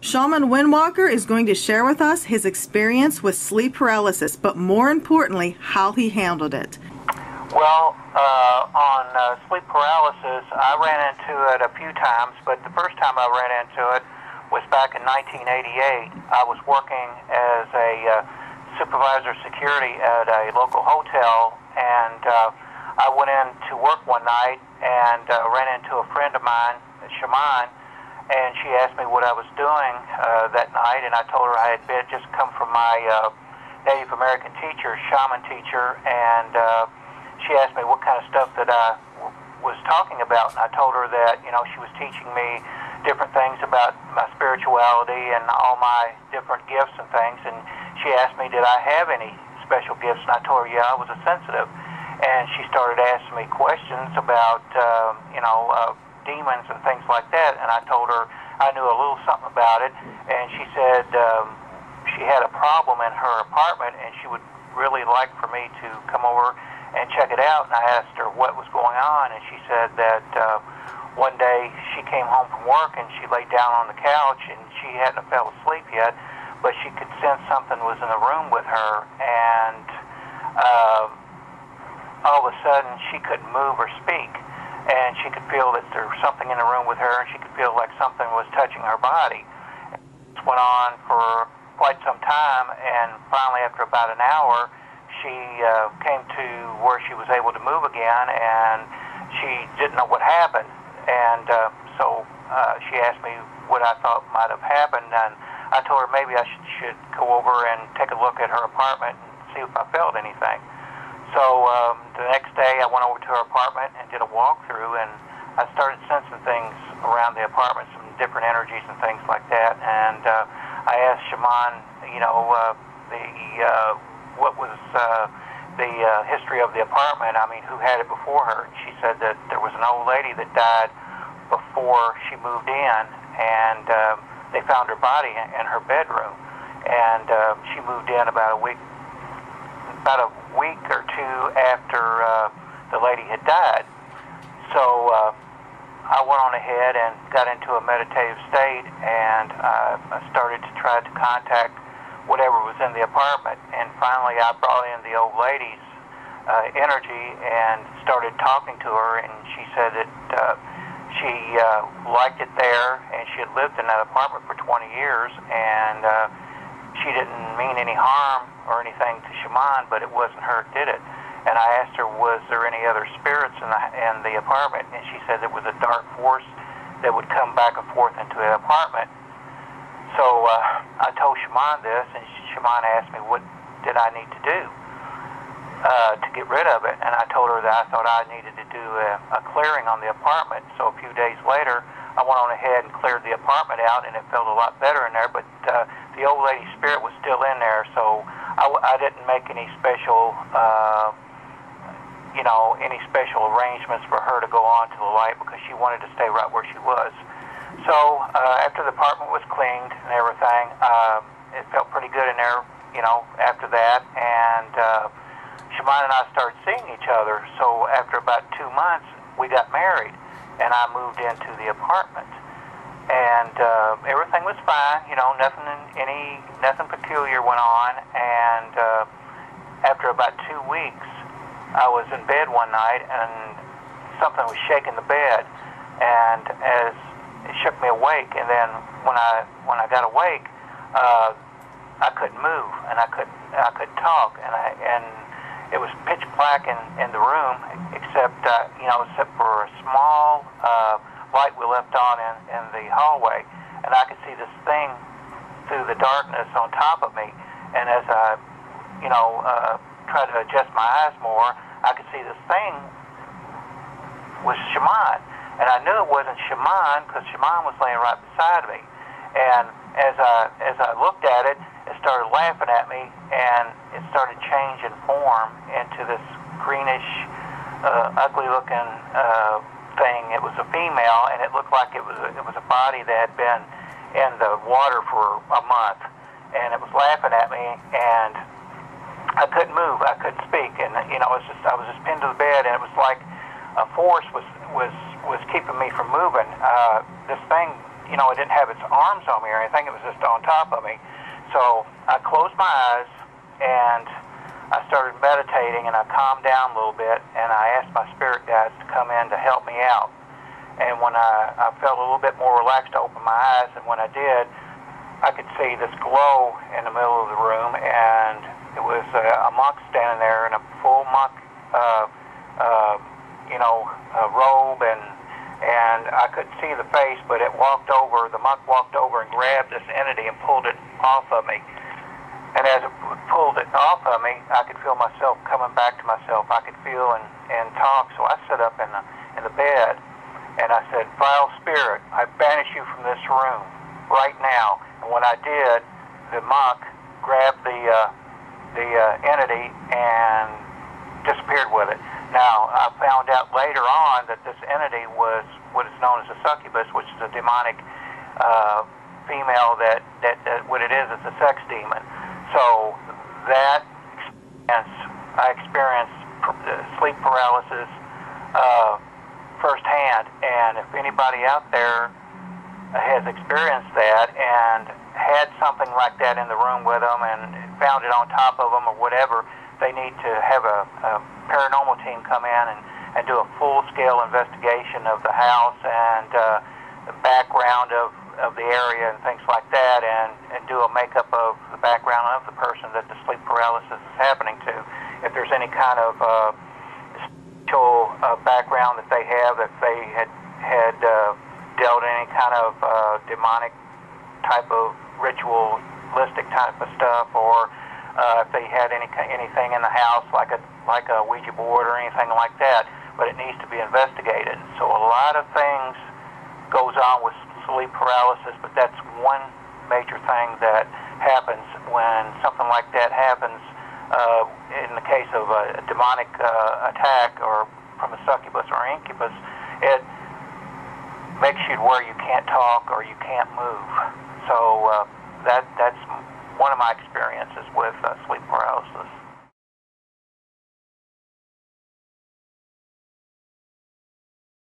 Shaman Windwalker is going to share with us his experience with sleep paralysis, but more importantly, how he handled it. Well, on sleep paralysis, I ran into it a few times, but the first time I ran into it was back in 1988. I was working as a supervisor security at a local hotel, and I went in to work one night and ran into a friend of mine, Shaman, and she asked me what I was doing that night, and I told her I had just come from my Native American teacher, shaman teacher, and she asked me what kind of stuff that I was talking about, and I told her that, you know, she was teaching me different things about my spirituality and all my different gifts and things, and she asked me, did I have any special gifts, and I told her, yeah, I was a sensitive, and she started asking me questions about, demons and things like that, and I told her I knew a little something about it, and she said she had a problem in her apartment, and she would really like for me to come over and check it out, and I asked her what was going on, and she said that one day she came home from work, and she laid down on the couch, and she hadn't fell asleep yet, but she could sense something was in the room with her, and all of a sudden she couldn't move or speak, and she could feel that there was something in the room with her, and she could feel like something was touching her body. This went on for quite some time, and finally after about an hour, she came to where she was able to move again, and she didn't know what happened, and so she asked me what I thought might have happened, and I told her maybe I should go over and take a look at her apartment and see if I felt anything. So the next day I went over to her apartment and did a walkthrough, and I started sensing things around the apartment, some different energies and things like that, and I asked Shaman, what was the history of the apartment, I mean, who had it before her. She said that there was an old lady that died before she moved in, and they found her body in her bedroom, and she moved in about a week or two after the lady had died. So I went on ahead and got into a meditative state, and I started to try to contact whatever was in the apartment, and finally I brought in the old lady's energy and started talking to her, and she said that she liked it there, and she had lived in that apartment for 20 years, and she didn't mean any harm or anything to Shaman, but it wasn't her that did it. And I asked her, was there any other spirits in the apartment, and she said there was a dark force that would come back and forth into the apartment. So I told Shaman this, and Shaman asked me what did I need to do to get rid of it, and I told her that I thought I needed to do a clearing on the apartment. So a few days later, I went on ahead and cleared the apartment out, and it felt a lot better in there, but the old lady's spirit was still in there, so I didn't make any special, any special arrangements for her to go on to the light, because she wanted to stay right where she was. So after the apartment was cleaned and everything, it felt pretty good in there, after that, and Shaman and I started seeing each other. So after about 2 months, we got married, and I moved into the apartment, and everything was fine, nothing peculiar went on, and after about 2 weeks, I was in bed one night, and something was shaking the bed, and as it shook me awake, and then when I got awake, I couldn't move, and I couldn't talk, and it was pitch black in the room, except for a small light we left on in the hallway, and I could see this thing through the darkness on top of me, and as I tried to adjust my eyes more, I could see this thing was Shaman, and I knew it wasn't Shaman because Shaman was laying right beside me, and as I looked at it, it started laughing at me, and it started changing form into this greenish, ugly-looking thing. It was a female, and it looked like it was a body that had been in the water for a month, and it was laughing at me, and I couldn't move, I couldn't speak, and I was just pinned to the bed, and it was like a force was keeping me from moving. This thing, it didn't have its arms on me or anything. It was just on top of me. So I closed my eyes and I started meditating, and I calmed down a little bit, and I asked my spirit guides to come in to help me out. And when I felt a little bit more relaxed, I opened my eyes, and when I did, I could see this glow in the middle of the room, and it was a monk standing there in a full monk robe, and I couldn't see the face, but the monk walked over and grabbed this entity and pulled it off of me. And as it pulled it off of me, I could feel myself coming back to myself. I could feel and talk. So I sat up in the bed, and I said, "Foul spirit, I banish you from this room right now." And when I did, the monk grabbed the entity and disappeared with it. Now, I found out later on that this entity was what is known as a succubus, which is a demonic female that what it is a sex demon. So that experience, I experienced sleep paralysis firsthand, and if anybody out there has experienced that and had something like that in the room with them and found it on top of them or whatever, they need to have a paranormal team come in and do a full-scale investigation of the house and the background of the area and things like that, and do a makeup of the background of the person that the sleep paralysis is happening to. If there's any kind of spiritual background that they have, if they had dealt in any kind of demonic type of ritualistic type of stuff, or if they had anything in the house like a Ouija board or anything like that, but it needs to be investigated. So a lot of things goes on with sleep paralysis, but that's one major thing that happens when something like that happens. In the case of a demonic attack or from a succubus or incubus, it makes you to where you can't talk or you can't move. So that's one of my experiences with sleep paralysis.